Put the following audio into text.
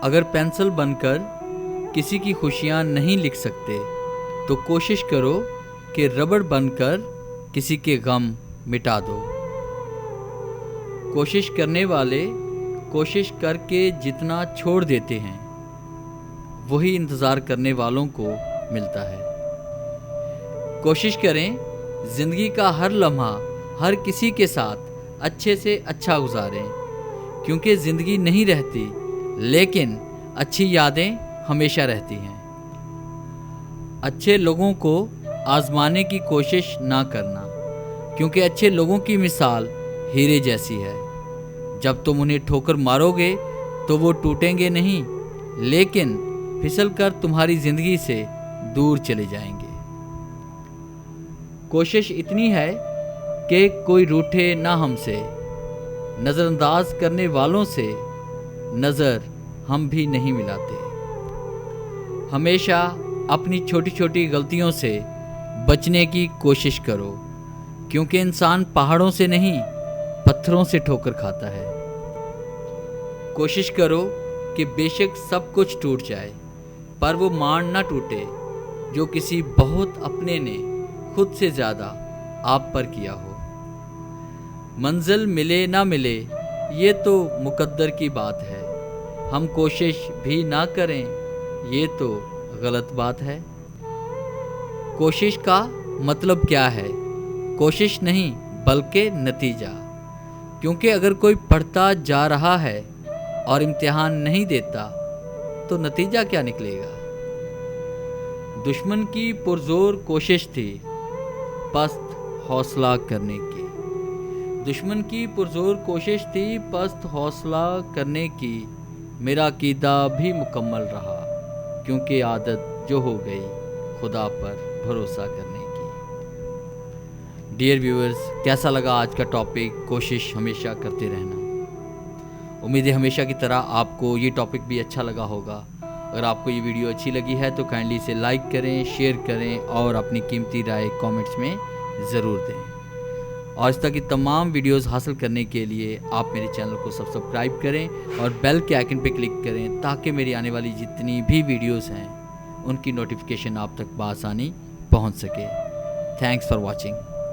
अगर पेंसिल बनकर किसी की खुशियाँ नहीं लिख सकते तो कोशिश करो कि रबड़ बनकर किसी के गम मिटा दो। कोशिश करने वाले कोशिश करके जितना छोड़ देते हैं वही इंतज़ार करने वालों को मिलता है। कोशिश करें ज़िंदगी का हर लम्हा हर किसी के साथ अच्छे से अच्छा गुजारें, क्योंकि ज़िंदगी नहीं रहती लेकिन अच्छी यादें हमेशा रहती हैं। अच्छे लोगों को आजमाने की कोशिश ना करना, क्योंकि अच्छे लोगों की मिसाल हीरे जैसी है। जब तुम उन्हें ठोकर मारोगे तो वो टूटेंगे नहीं, लेकिन फिसल कर तुम्हारी ज़िंदगी से दूर चले जाएंगे। कोशिश इतनी है कि कोई रूठे ना हमसे, नज़रअंदाज करने वालों से नज़र हम भी नहीं मिलाते। हमेशा अपनी छोटी छोटी गलतियों से बचने की कोशिश करो, क्योंकि इंसान पहाड़ों से नहीं पत्थरों से ठोकर खाता है। कोशिश करो कि बेशक सब कुछ टूट जाए पर वो मान ना टूटे जो किसी बहुत अपने ने खुद से ज़्यादा आप पर किया हो। मंजिल मिले ना मिले ये तो मुकद्दर की बात है, हम कोशिश भी ना करें ये तो गलत बात है। कोशिश का मतलब क्या है? कोशिश नहीं बल्कि नतीजा, क्योंकि अगर कोई पढ़ता जा रहा है और इम्तिहान नहीं देता तो नतीजा क्या निकलेगा? दुश्मन की पुरजोर कोशिश थी पस्त हौसला करने की। दुश्मन की पुरजोर कोशिश थी पस्त हौसला करने की, मेरा कीदा भी मुकम्मल रहा, क्योंकि आदत जो हो गई खुदा पर भरोसा करने की। डियर व्यूअर्स, कैसा लगा आज का टॉपिक कोशिश हमेशा करते रहना? उम्मीद है हमेशा की तरह आपको ये टॉपिक भी अच्छा लगा होगा। अगर आपको ये वीडियो अच्छी लगी है तो काइंडली इसे लाइक करें, शेयर करें और अपनी कीमती राय कमेंट्स में ज़रूर दें। और इस तरह की तमाम वीडियोस हासिल करने के लिए आप मेरे चैनल को सब्सक्राइब करें और बेल के आइकन पे क्लिक करें, ताकि मेरी आने वाली जितनी भी वीडियोस हैं उनकी नोटिफिकेशन आप तक बआसानी पहुंच सके। Thanks for watching.